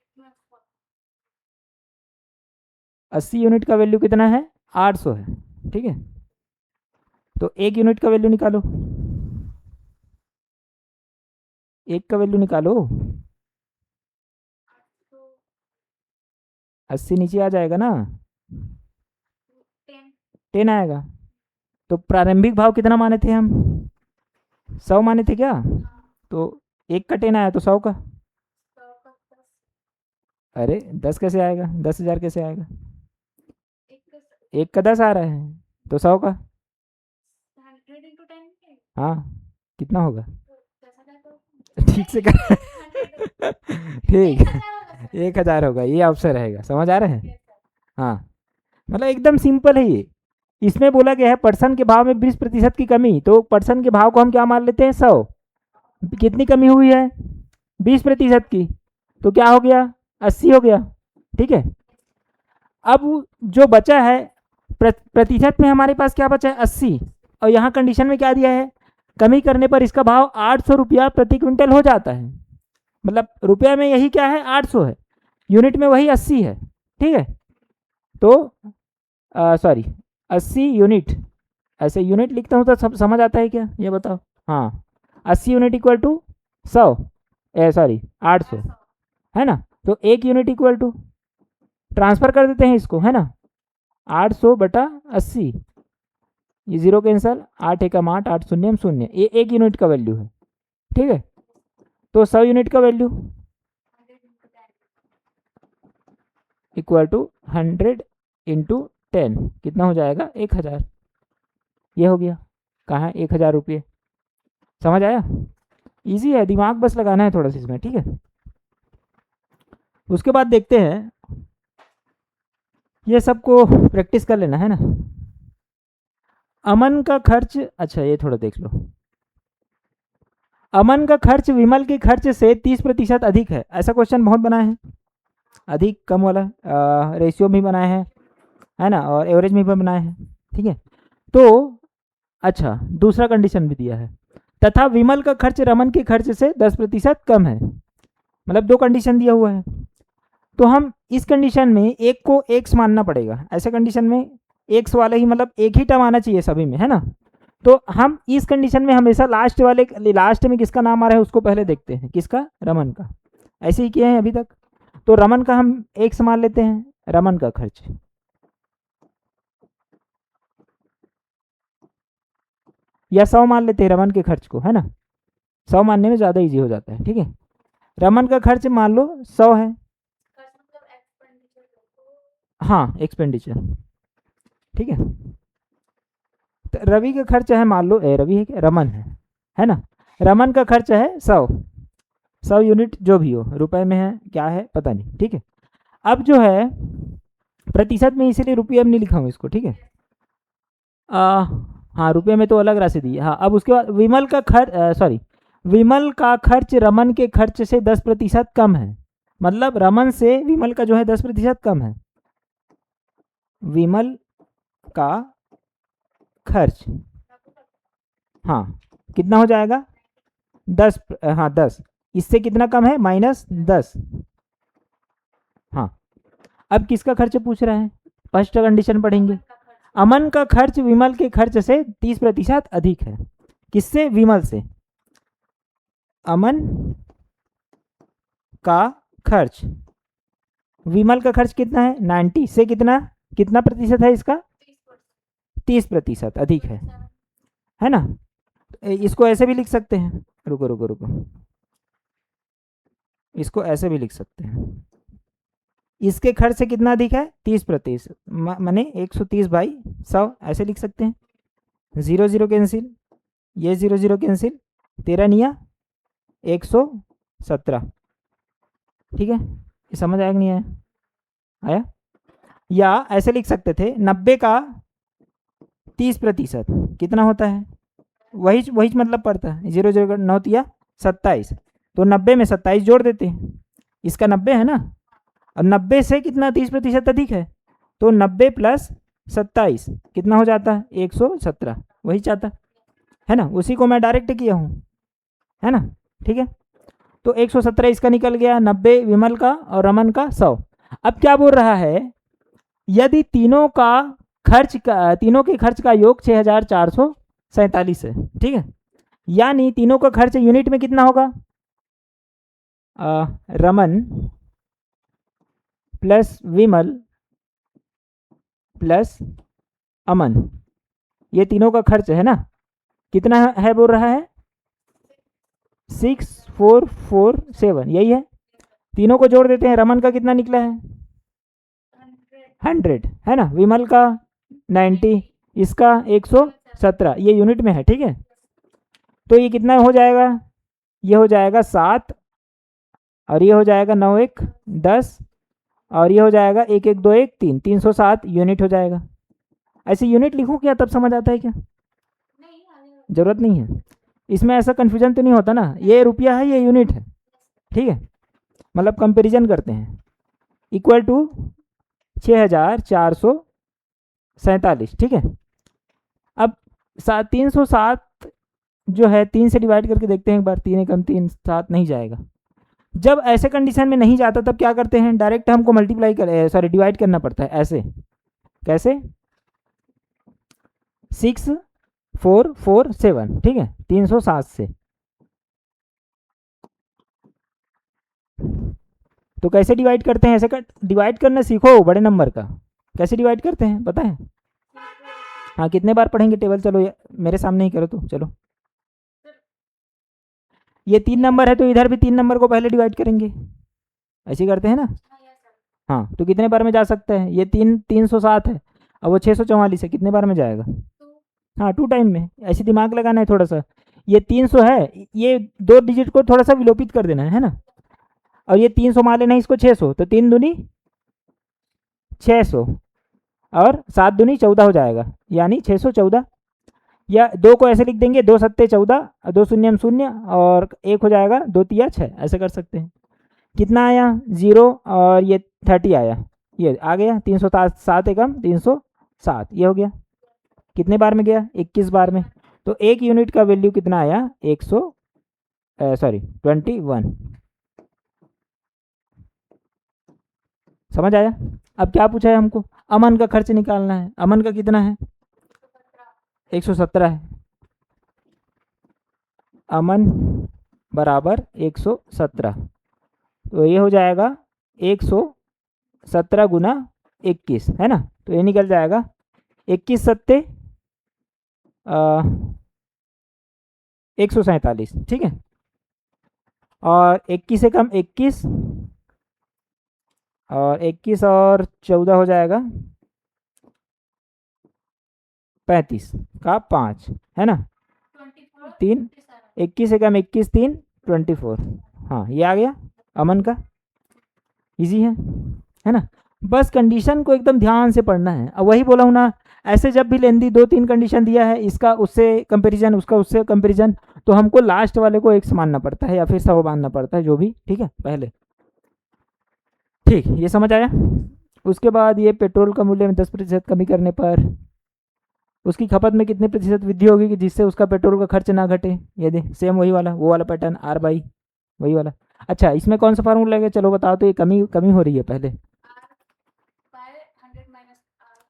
80 यूनिट का वैल्यू कितना है 800 है। ठीक है, तो 1 यूनिट का वैल्यू निकालो, 1 का वैल्यू निकालो, 80 नीचे आ जाएगा ना, 10 आएगा। तो प्रारंभिक भाव कितना माने थे हम, 100 माने थे क्या, तो 1 का 10 आया तो 100 का, अरे 10 कैसे आएगा, 10,000 कैसे आएगा, 1 का 10 आ रहा है तो 100 का, 100 into 10 हाँ कितना होगा, तो ठीक से कर ठीक, 1000 होगा, ये ऑप्शन रहेगा। समझ आ रहा है? हाँ, मतलब एकदम सिंपल है ये। इसमें बोला गया है पर्सन के भाव में 20% की कमी, तो पर्सन के भाव को हम क्या मान लेते हैं 100, कितनी कमी हुई है 20% की, तो क्या हो गया 80 हो गया। ठीक है, अब जो बचा है प्रतिशत में हमारे पास क्या बचा है 80, और यहाँ कंडीशन में क्या दिया है, कमी करने पर इसका भाव 800 रुपया प्रति क्विंटल हो जाता है। मतलब रुपया में यही क्या है 800 है, यूनिट में वही 80 है। ठीक है, तो सॉरी 80 यूनिट, ऐसे यूनिट लिखता हूँ तो सब समझ आता है क्या, ये बताओ। हाँ 80 यूनिट इक्वल टू 100 सॉरी 800 है ना, तो 1 यूनिट इक्वल टू, ट्रांसफर कर देते हैं इसको, है ना, 800 बटा 80, ये जीरो कैंसल, 8 एकम 8, 8 शून्य 0, ये 1 यूनिट का वैल्यू है। ठीक है, तो 100 यूनिट का वैल्यू इक्वल टू 100 इंटू 10 कितना हो जाएगा 1000, ये हो गया, कहाँ है 1000 रुपये। समझ आया, इजी है, दिमाग बस लगाना है थोड़ा सा इसमें। ठीक है, उसके बाद देखते हैं, ये सबको प्रैक्टिस कर लेना है ना। अमन का खर्च, अच्छा ये थोड़ा देख लो, अमन का खर्च विमल के खर्च से 30% अधिक है। ऐसा क्वेश्चन बहुत बना है, अधिक कम वाला रेशियो भी बनाए हैं, है ना, और एवरेज में भी बनाए हैं। ठीक है, तो अच्छा दूसरा कंडीशन भी दिया है, तथा विमल का खर्च रमन के खर्च से 10% कम है। मतलब दो कंडीशन दिया हुआ है, तो हम इस कंडीशन में एक को एक्स मानना पड़ेगा। ऐसे कंडीशन में एक्स वाले ही, मतलब एक ही टर्म आना चाहिए सभी में, है ना। तो हम इस कंडीशन में हमेशा लास्ट में किसका नाम आ रहा है उसको पहले देखते हैं, किसका, रमन का। ऐसे ही किए हैं अभी तक, तो रमन का हम एक्स मान लेते हैं, रमन का खर्च, या 100 मान लेते हैं रमन के खर्च को, है ना, 100 मानने में ज़्यादा इजी हो जाता है। ठीक है, रमन का खर्च मान लो 100 है, हाँ एक्सपेंडिचर। ठीक है, तो रवि का खर्च है मान लो, रवि है क्या, रमन है ना, रमन का खर्च है 100 यूनिट, जो भी हो, रुपए में है क्या है पता नहीं। ठीक है, अब जो है प्रतिशत में, इसीलिए रुपये में नहीं लिखा हूँ इसको। ठीक है, हाँ रुपये में तो अलग राशि दी है। हाँ, अब उसके बाद विमल का खर्च, विमल का खर्च रमन के खर्च से 10% कम है। मतलब रमन से विमल का जो है 10% कम है। विमल का खर्च, हाँ कितना हो जाएगा 10, हाँ 10, इससे कितना कम है -10। हाँ, अब किसका खर्च पूछ रहा है, फर्स्ट कंडीशन पढ़ेंगे, अमन का खर्च विमल के खर्च से 30% अधिक है। किससे, विमल से। अमन का खर्च, विमल का खर्च कितना है 90 से कितना कितना प्रतिशत है इसका, 30% अधिक है ना। इसको ऐसे भी लिख सकते हैं, रुको रुको रुको, इसको ऐसे भी लिख सकते हैं, इसके खर्च से कितना अधिक है 30%, माने 130/100 ऐसे लिख सकते हैं। 0 0 कैंसिल, ये 0 0 कैंसिल, 13 निया 117। ठीक है, ये समझ आया कि नहीं आया, आया। या ऐसे लिख सकते थे 90 का 30% कितना होता है, वही मतलब पड़ता है, 0 0 9 तिया 27, तो 90 में 27 जोड़ देते हैं, इसका 90 है ना। अब 90 से कितना 30% अधिक है, तो 90 + 27 कितना हो जाता है 117, वही चाहता है ना, उसी को मैं डायरेक्ट किया हूँ, है ना। ठीक है, तो 117 इसका निकल गया, 90 विमल का और रमन का 100। अब क्या बोल रहा है, यदि तीनों के खर्च का योग 6447 है। ठीक है, यानी तीनों का खर्च यूनिट में कितना होगा, रमन प्लस विमल प्लस अमन, ये तीनों का खर्च है ना, कितना है बोल रहा है 6447, यही है। तीनों को जोड़ देते हैं, रमन का कितना निकला है 100, है ना, विमल का 90, इसका 117, ये यूनिट में है। ठीक है, तो ये कितना हो जाएगा, ये हो जाएगा 7, और ये हो जाएगा 9 1 10, और ये हो जाएगा 1 1 2 1 3, 307 यूनिट हो जाएगा। ऐसे यूनिट लिखूं क्या, तब समझ आता है क्या, जरूरत नहीं है इसमें, ऐसा कन्फ्यूजन तो नहीं होता ना, ये रुपया है ये यूनिट है। ठीक है, मतलब कंपैरिजन करते हैं, इक्वल टू 47, ठीक है। अब 307 जो है 3 से डिवाइड करके देखते हैं एक बार। 3 एकम 3, 7 नहीं जाएगा। जब ऐसे कंडीशन में नहीं जाता तब क्या करते हैं, डायरेक्ट हमको मल्टीप्लाई कर सॉरी डिवाइड करना पड़ता है। ऐसे कैसे, 6 4 4 7, ठीक है, 307 से। तो कैसे डिवाइड करते हैं, ऐसे डिवाइड करना सीखो बड़े नंबर का। कैसे डिवाइड करते हैं पता है? हाँ, कितने बार पढ़ेंगे टेबल? चलो मेरे सामने ही करो तो चलो। ये 3 नंबर है तो इधर भी 3 नंबर को पहले डिवाइड करेंगे, ऐसे ही करते हैं ना। हाँ, तो कितने बार में जा सकता है? ये 307 है, अब वो 644 है, कितने बार में जाएगा? हाँ, 2 टाइम में। ऐसे दिमाग लगाना है थोड़ा सा। ये 300 है, ये 2 डिजिट को थोड़ा सा विलोपित कर देना है ना। और ये 300 मान लेना है इसको 600, तो 3 दूनी 600 और 7 दूनी 14 हो जाएगा, यानी 614। या 2 को ऐसे लिख देंगे, 2 सत्ते 14, 2 शून्य 0 और 1 हो जाएगा, 2 तिया 6, ऐसे कर सकते हैं। कितना आया? 0 और ये 30 आया, ये आ गया 307 एकम 307, ये हो गया। कितने बार में गया? 21 बार में। तो 1 यूनिट का वैल्यू कितना आया? 21। समझ आया? अब क्या पूछा है हमको? अमन का खर्च निकालना है। अमन का कितना है? 117 है। अमन बराबर 117, तो ये हो जाएगा 117 गुना 21, है ना। तो ये निकल जाएगा 21 सत्ते 147, ठीक है। और 21 से कम 21 और 21 और 14 हो जाएगा 35 का 5, है ना। 3 21 से कम 21 3 24। हाँ, ये आ गया अमन का। इजी है ना। बस कंडीशन को एकदम ध्यान से पढ़ना है। अब वही बोला हूँ ना, ऐसे जब भी लेंदी 2-3 कंडीशन दिया है, इसका उससे कंपैरिजन, उसका उससे कंपैरिजन, तो हमको लास्ट वाले को एक मानना पड़ता है या फिर सब मानना पड़ता है, जो भी, ठीक है, पहले। ठीक, ये समझ आया। उसके बाद ये पेट्रोल का मूल्य में 10% कमी करने पर उसकी खपत में कितने प्रतिशत वृद्धि होगी कि जिससे उसका पेट्रोल का खर्च ना घटे। ये दे सेम वही वाला, वो वाला पैटर्न, R बाई वही वाला। अच्छा, इसमें कौन सा फार्मूला लगेगा? चलो बताओ तो। ये कमी कमी हो रही है पहले।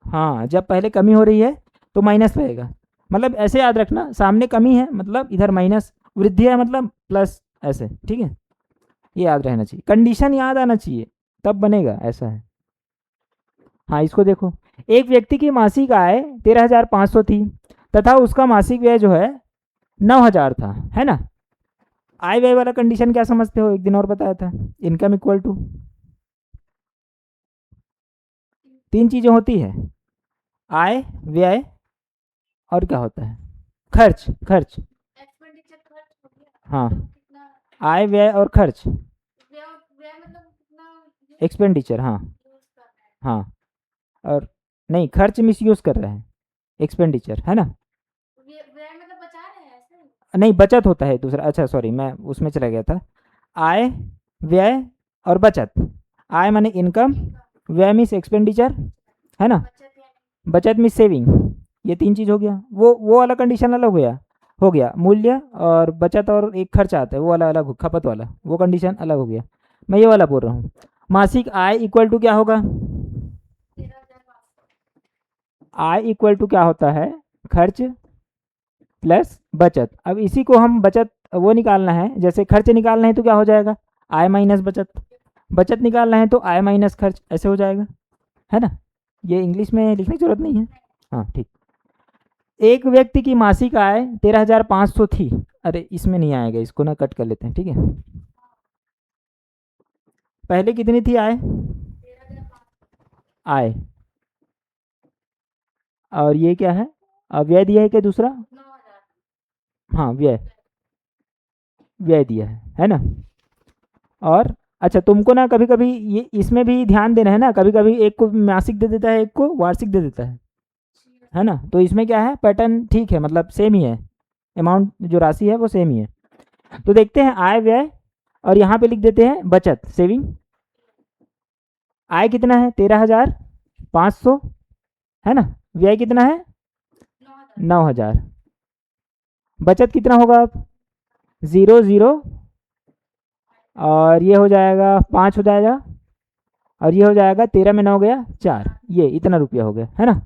हाँ, जब पहले कमी हो रही है तो माइनस रहेगा। मतलब ऐसे याद रखना, सामने कमी है मतलब इधर माइनस, वृद्धि है मतलब प्लस, ऐसे, ठीक है। ये याद रहना चाहिए, कंडीशन याद आना चाहिए, तब बनेगा, ऐसा है। हाँ, इसको देखो। एक व्यक्ति की मासिक आय 13,500 थी तथा उसका मासिक व्यय जो है 9,000 था, है ना। आय व्यय वाला कंडीशन क्या समझते हो? एक दिन और बताया था, इनकम इक्वल टू 3 चीजें होती है, आय, व्यय और क्या होता है? खर्च। खर्च, हाँ, आय व्यय और खर्च, एक्सपेंडिचर, हाँ हाँ। और नहीं, खर्च मिस यूज कर रहे हैं, एक्सपेंडिचर, है ना। नहीं, बचत होता है दूसरा। अच्छा सॉरी, मैं उसमें चला गया था। आय, व्यय और बचत। आय माने इनकम, व्यय मीन्स एक्सपेंडिचर, है ना, बचत मीन्स सेविंग। ये 3 चीज़ हो गया। वो वाला कंडीशन अलग हो गया मूल्य और बचत, और एक खर्च आता है वो वाला अलग, खपत वाला, वो कंडीशन अलग हो गया। मैं ये वाला बोल रहा हूँ। मासिक आय इक्वल टू क्या होगा? आय इक्वल टू क्या होता है? खर्च प्लस बचत। अब इसी को हम बचत वो निकालना है, जैसे खर्च निकालना है तो क्या हो जाएगा? आय माइनस बचत। बचत निकालना है तो आय माइनस खर्च, ऐसे हो जाएगा, है ना। ये इंग्लिश में लिखने की जरूरत नहीं है। हाँ, ठीक। एक व्यक्ति की मासिक आय 13,500 थी। अरे इसमें नहीं आएगा, इसको ना कट कर लेते हैं, ठीक है। पहले कितनी थी आय? आय, और ये क्या है? व्यय दिया है क्या दूसरा? हाँ, व्यय, व्यय दिया है ना। और अच्छा, तुमको ना कभी कभी ये इसमें भी ध्यान देना है ना, कभी कभी एक को मासिक दे देता है, एक को वार्षिक दे देता है ना। तो इसमें क्या है, पैटर्न ठीक है, मतलब सेम ही है, अमाउंट जो राशि है वो सेम ही है। तो देखते हैं आय व्यय, और यहाँ पे लिख देते हैं बचत, सेविंग। आय कितना है? 13,500, है ना। व्यय कितना है 9,000। 9,000। बचत कितना होगा अब 0 0 और ये हो जाएगा 5 हो जाएगा और ये हो जाएगा 13 में 9 गया 4, ये इतना रुपया हो गया है ना,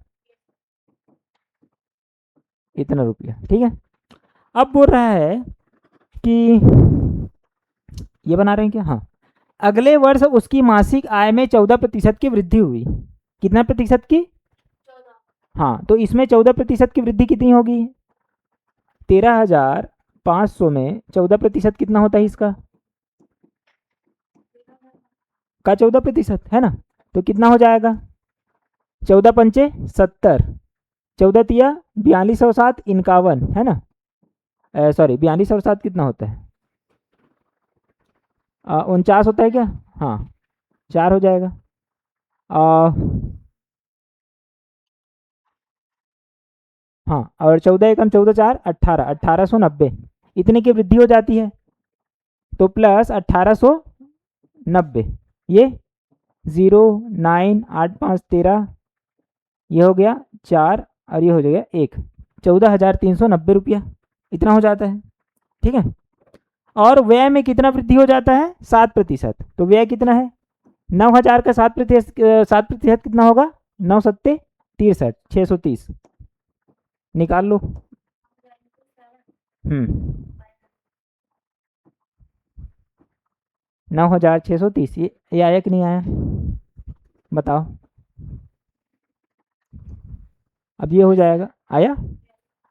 इतना रुपया। ठीक है, अब बोल रहा है कि ये बना रहे हैं क्या, हाँ, अगले वर्ष उसकी मासिक आय में 14% की वृद्धि हुई। कितना प्रतिशत की, 14। हाँ, तो इसमें 14% की वृद्धि कितनी होगी, 13,500 में 14% कितना होता है इसका का 14% है ना, तो कितना हो जाएगा 14 पंचे 70, 14 तिया 42 और 7 51 है ना, सॉरी 42 और 7 कितना होता है 49 होता है क्या, हाँ 4 हो जाएगा। हाँ, और 14 एकम 14 4 18, 1890 इतने की वृद्धि हो जाती है, तो प्लस 1890, ये 0 9 8 5 13, ये हो गया 4 और ये हो गया 1, 14,390 रुपया इतना हो जाता है। ठीक है, और व्यय में कितना वृद्धि हो जाता है 7%, तो व्यय कितना है 9,000 का 7% कितना होगा 9 सत्ते 63, 630 निकाल लो। 9,630, ये आया कि नहीं आया बताओ, अब ये हो जाएगा, आया,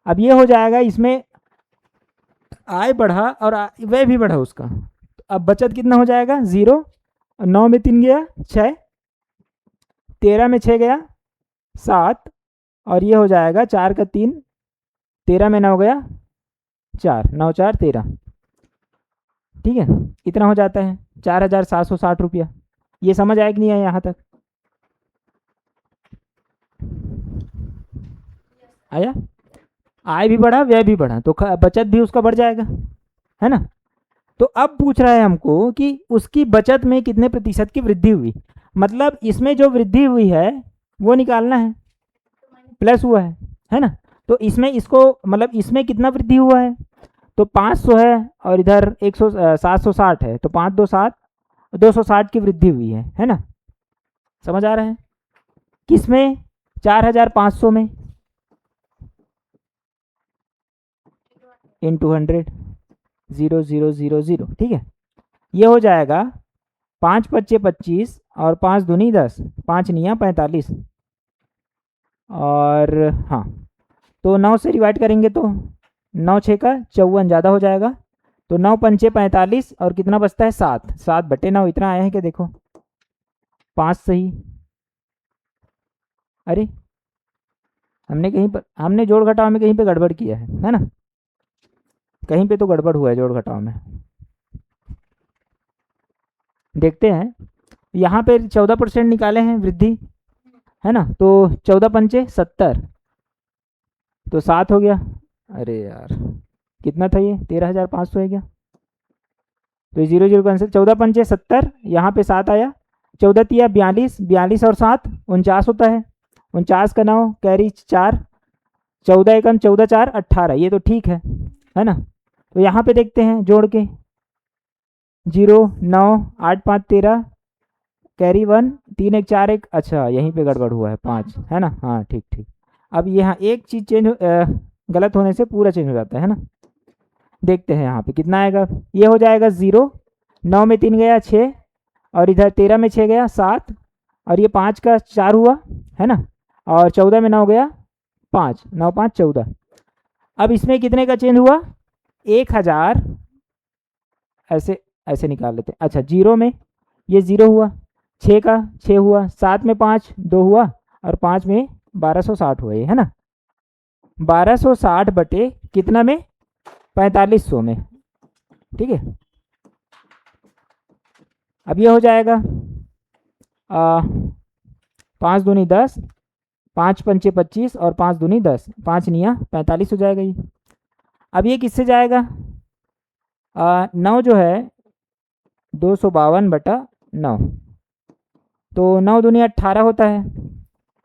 अब ये हो जाएगा, इसमें आय बढ़ा और व्यय भी बढ़ा उसका, अब बचत कितना हो जाएगा 0, 9 में 3 गया 6, 13 में 6 गया 7 और ये हो जाएगा 4 का 3, 13 में 9 गया 4, 9 4 13, ठीक है, इतना हो जाता है 4,760 रुपया। ये समझ आया कि नहीं आया यहाँ तक, आया, आय भी बढ़ा व्यय भी बढ़ा तो बचत भी उसका बढ़ जाएगा, है ना। तो अब पूछ रहा है हमको कि उसकी बचत में कितने प्रतिशत की वृद्धि हुई, मतलब इसमें जो वृद्धि हुई है वो निकालना है, प्लस हुआ है ना, तो इसमें इसको मतलब इसमें कितना वृद्धि हुआ है, तो 500 है और इधर 760 है, तो 5 2 7, 260 की वृद्धि हुई है ना, समझ आ रहा है, किसमें 4,500 में इन 200 0 0 0 0, ठीक है, ये हो जाएगा 5 पच्चे 25 और 5 दूनी 10, 5 निया 45 और हाँ, तो 9 से डिवाइड करेंगे तो 9 6 का 54 ज़्यादा हो जाएगा, तो 9 पंचे 45 और कितना बचता है 7, 7 बटे 9 इतना आया है क्या, देखो 5 सही, अरे हमने कहीं पर, हमने जोड़ घटाव में कहीं पे गड़बड़ किया है ना, कहीं पे तो गड़बड़ हुआ है जोड़ घटाव में, देखते हैं, यहाँ पे 14% निकाले हैं वृद्धि, है ना, तो 14 पंचे 70, तो 7 हो गया, अरे यार कितना था ये 13,500 है क्या, तो 0 0 कैंसिल, 14 पंचे 70, यहाँ पे 7 आया, 14 तिया 42, 42 और 7 49 होता है, 49 का 9 कैरी 4, 14 एकम 14 4 18, ये तो ठीक है ना, तो यहाँ पे देखते हैं जोड़ के 0 9 8 5 13 कैरी 1 3 1 4 1, अच्छा यहीं पे गड़बड़ हुआ है 5, है ना, हाँ ठीक ठीक, अब यहाँ एक चीज़ चेंज गलत होने से पूरा चेंज हो जाता है ना, देखते हैं यहाँ पे कितना आएगा, ये हो जाएगा 0, 9 में 3 गया 6 और इधर 13 में 6 गया 7 और ये 5 का 4 हुआ, है ना, और 14 में 9 गया 5, 9 5 14, अब इसमें कितने का चेंज हुआ 1,000, ऐसे ऐसे निकाल लेते हैं, अच्छा 0 में ये 0 हुआ, 6 का 6 हुआ, 7 में 5 2 हुआ और 5 में 1260 हुआ, ये है ना, 1260 बटे कितना में 4500 में, ठीक है, अब ये हो जाएगा 5 दूनी 10, 5 पंचे 25 और 5 दूनी 10, 5 निया 45 हो जाएगा ये, अब ये किससे जाएगा 9 जो है 252 बटा 9, तो 9 दूनी 18 होता है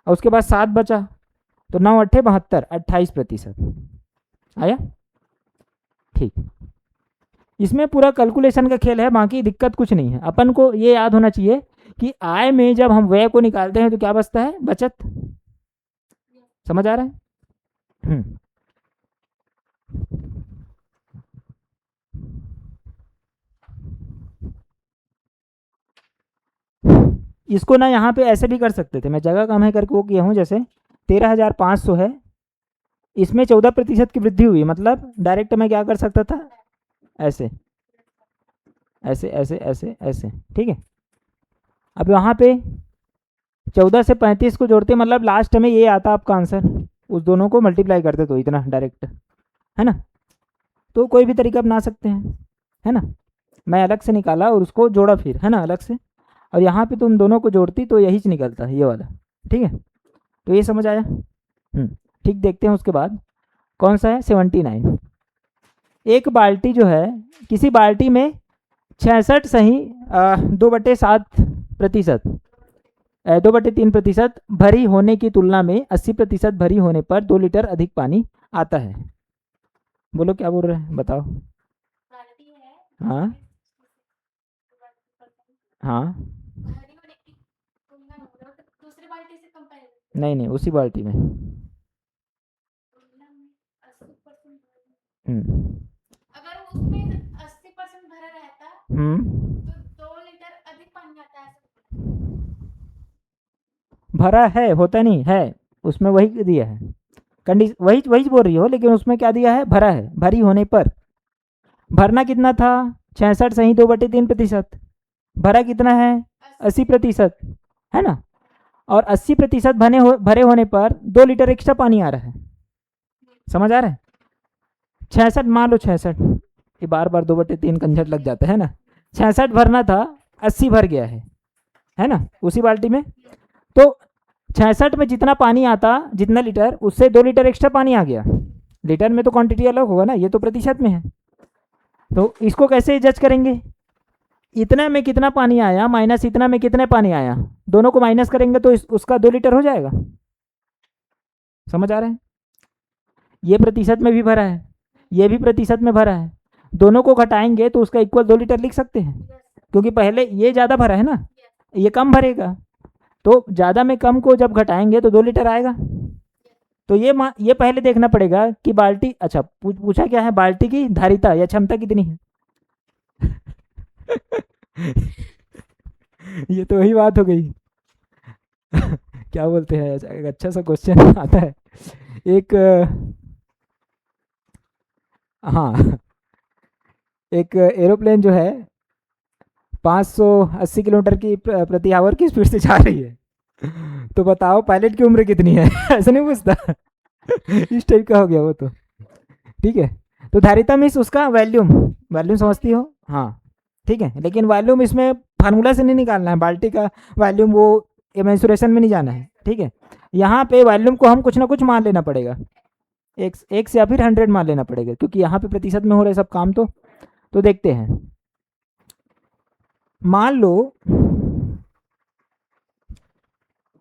और उसके बाद 7 बचा, तो 9 अट्ठे 72, 28% आया। ठीक, इसमें पूरा कैलकुलेशन का खेल है, बाकी दिक्कत कुछ नहीं है। अपन को ये याद होना चाहिए कि आय में जब हम व्यय को निकालते हैं तो क्या बचता है, बचत। समझ आ रहा है? इसको ना यहाँ पे ऐसे भी कर सकते थे, मैं जगह कम है करके वो किया हूँ। जैसे 13,500 है, इसमें 14% की वृद्धि हुई, मतलब डायरेक्ट मैं क्या कर सकता था, ऐसे ऐसे ऐसे ऐसे ऐसे, ठीक है। अब यहाँ पे 14 से 35 को जोड़ते, मतलब लास्ट में ये आता आपका आंसर, उस दोनों को मल्टीप्लाई करते तो इतना डायरेक्ट, है ना। तो कोई भी तरीका अपना सकते हैं, है ना। मैं अलग से निकाला और उसको जोड़ा फिर, है ना, अलग से, और यहाँ पे तुम दोनों को जोड़ती तो यही निकलता है, ये वाला। ठीक है, तो ये समझ आया। ठीक, देखते हैं उसके बाद कौन सा है, 79। एक बाल्टी जो है, किसी बाल्टी में 66 सही 2/7%, 2/3% भरी होने की तुलना में 80% भरी होने पर 2 लीटर अधिक पानी आता है। बोलो क्या बोल रहे हैं, बताओ। बाल्टी है, हाँ हाँ, भारी होने की तुलना में दूसरी बाल्टी से कंपेयर नहीं नहीं, उसी बाल्टी में। तुलना में 80% हम्म अगर उसमें 80% भरा रहता तो 2 लीटर अधिक पानी आता है। भरा है, होता नहीं है, उसमें वही दिया है कंडीशन, वही वही बोल रही हो, लेकिन उसमें क्या दिया है, भरा है, भरी होने पर। भरना कितना था, 66 सही 2/3%, भरा कितना है, 80%, है ना। और 80% भरे होने पर 2 लीटर एक्स्ट्रा पानी आ रहा है। समझ आ रहा है। 66 मान लो, 66, ये बार बार 2/3 कंझट लग जाता है ना। 66 भरना था, 80 भर गया है ना, उसी बाल्टी में। तो 66 में जितना पानी आता, जितना लीटर, उससे 2 लीटर एक्स्ट्रा पानी आ गया। लीटर में तो क्वांटिटी अलग होगा ना, ये तो प्रतिशत में है। तो इसको कैसे जज करेंगे, इतना में कितना पानी आया माइनस इतना में कितने पानी आया, दोनों को माइनस करेंगे तो उसका 2 लीटर हो जाएगा। समझ आ रहा है। ये प्रतिशत में भी भरा है, ये भी प्रतिशत में भरा है, दोनों को घटाएंगे तो उसका इक्वल 2 लीटर लिख सकते हैं, क्योंकि पहले ये ज़्यादा भरा है ना, ये कम भरेगा, तो ज़्यादा में कम को जब घटाएंगे तो 2 लीटर आएगा। तो ये पहले देखना पड़ेगा कि बाल्टी, अच्छा पूछा क्या है, बाल्टी की धारिता या क्षमता कितनी है। ये तो वही बात हो गई। क्या बोलते हैं, एक अच्छा सा क्वेश्चन आता है एक, हाँ, एक एरोप्लेन जो है 580 किलोमीटर की प्रति आवर की स्पीड से जा रही है, तो बताओ पायलट की उम्र कितनी है। ऐसा नहीं पूछता। इस टाइप का हो गया वो तो। ठीक है, तो धारिता मीन्स उसका वॉल्यूम, वॉल्यूम समझती हो, हाँ ठीक है। लेकिन वॉल्यूम इसमें फार्मूला से नहीं निकालना है, बाल्टी का वॉल्यूम वो मेंसुरेशन में नहीं जाना है। ठीक है, यहाँ पे वॉल्यूम को हम कुछ ना कुछ मान लेना पड़ेगा, एक से या फिर 100 मान लेना पड़ेगा, क्योंकि यहाँ पे प्रतिशत में हो रहे सब काम। तो देखते हैं, मान लो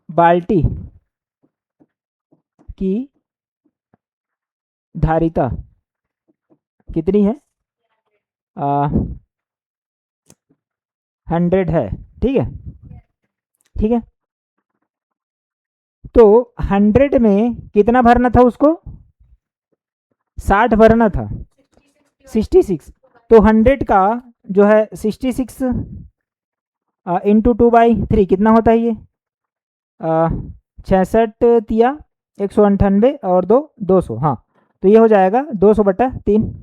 बाल्टी की धारिता कितनी है, 100 है। ठीक है, ठीक है, तो 100 में कितना भरना था उसको, 60 भरना था, 66। तो 100 का जो है 66 इंटू 2/3 कितना होता है ये, 66 तिया 198 और 200, हाँ, तो ये हो जाएगा 200/3।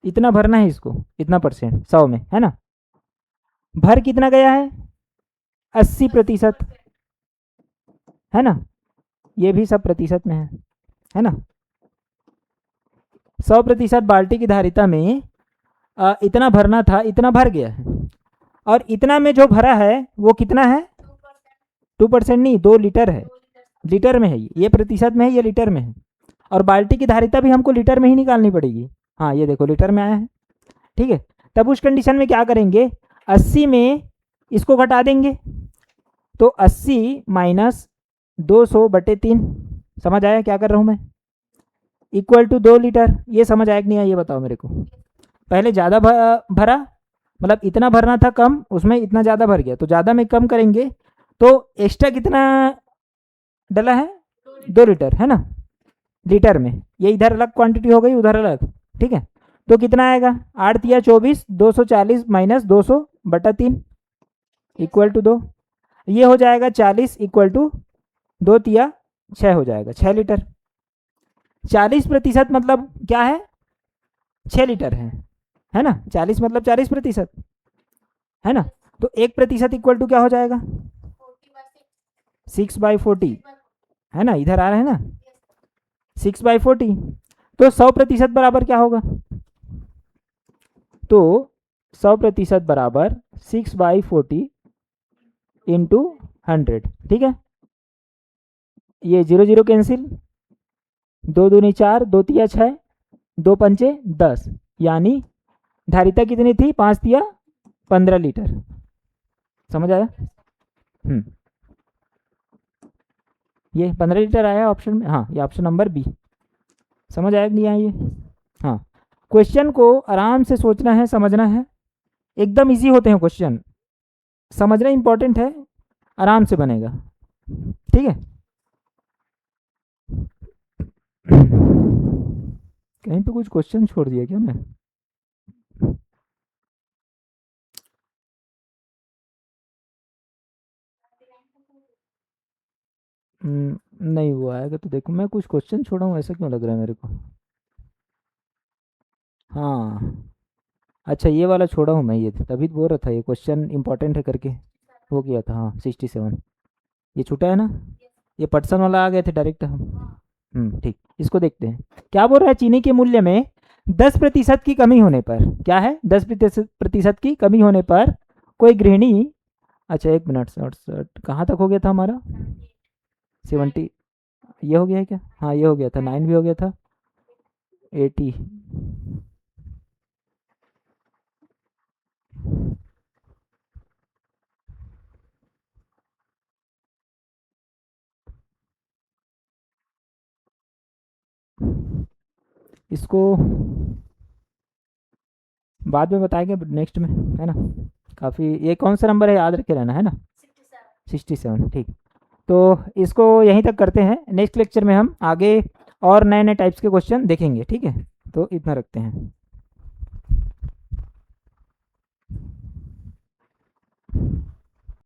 इतना भरना है इसको, इतना परसेंट 100 में, है ना। भर कितना गया है, 80%, है ना, ये भी सब प्रतिशत में है ना। 100% बाल्टी की धारिता में इतना भरना था, इतना भर गया है, और इतना में जो भरा है वो कितना है, 2% नहीं, 2 लीटर है, लीटर में है ये प्रतिशत में है, ये लीटर में है। और बाल्टी की धारिता भी हमको लीटर में ही निकालनी पड़ेगी, हाँ ये देखो लीटर में आया है। ठीक है, तब उस कंडीशन में क्या करेंगे, 80 में इसको घटा देंगे, तो 80 माइनस 200/3, समझ आया क्या कर रहा हूँ मैं? इक्वल टू 2 लीटर, ये समझ आया कि नहीं आया ये बताओ मेरे को। पहले ज़्यादा भरा, मतलब इतना भरना था कम, उसमें इतना ज़्यादा भर गया, तो ज़्यादा में कम करेंगे तो एक्स्ट्रा कितना डला है? 2 लीटर, है ना, लीटर में। ये इधर अलग क्वांटिटी हो गई, उधर अलग, ठीक है। तो कितना आएगा? 8 तिया 24, 240 माइनस 200/3 इक्वल टू 2। ये हो जाएगा 40 इक्वल टू 2 तिया 6 हो जाएगा, 6 लीटर। 40% मतलब क्या है? 6 लीटर है ना। 40 मतलब 40%, है ना। तो 1% इक्वल टू क्या हो जाएगा? 6/40, है ना, इधर आ रहा है ना, 6/40। तो 100% बराबर क्या होगा? तो 100% बराबर 6/40 इंटू 100, ठीक है। ये 0 0 कैंसिल, 2 दूनी 4, 2 तिया 6, 2 पंचे 10, यानी धारिता कितनी थी? 5 तिया 15 लीटर। समझ आया? ये 15 लीटर आया ऑप्शन में, हाँ ये ऑप्शन नंबर बी। समझ आया कि नहीं आया ये? हाँ, क्वेश्चन को आराम से सोचना है, समझना है, एकदम इजी होते हैं क्वेश्चन, समझना इंपॉर्टेंट है, आराम से बनेगा, ठीक है। कहीं पे कुछ क्वेश्चन छोड़ दिया क्या मैं? नहीं वो आएगा तो देखो, मैं कुछ क्वेश्चन छोड़ा हूँ ऐसा क्यों लग रहा है मेरे को? हाँ अच्छा, ये वाला छोड़ा हूँ मैं, ये तभी तो बोल रहा था ये क्वेश्चन इंपॉर्टेंट है करके, वो किया था हाँ 67, ये छूटा है ना। ये पटसन वाला आ गए थे डायरेक्ट हम। ठीक, इसको देखते हैं क्या बोल रहा है। चीनी के मूल्य में 10% की कमी होने पर, क्या है? 10% की कमी होने पर कोई गृहिणी, अच्छा 1 मिनट, 67 कहाँ तक हो गया था हमारा? 70, ये हो गया है क्या? हाँ ये हो गया था, 9 भी हो गया था, 80। इसको बाद में बताएंगे नेक्स्ट में, है ना। काफ़ी, ये कौन सा नंबर है याद रखे रहना, है ना, 67, ठीक। तो इसको यहीं तक करते हैं, नेक्स्ट लेक्चर में हम आगे और नए नए टाइप्स के क्वेश्चन देखेंगे, ठीक है। तो इतना रखते हैं।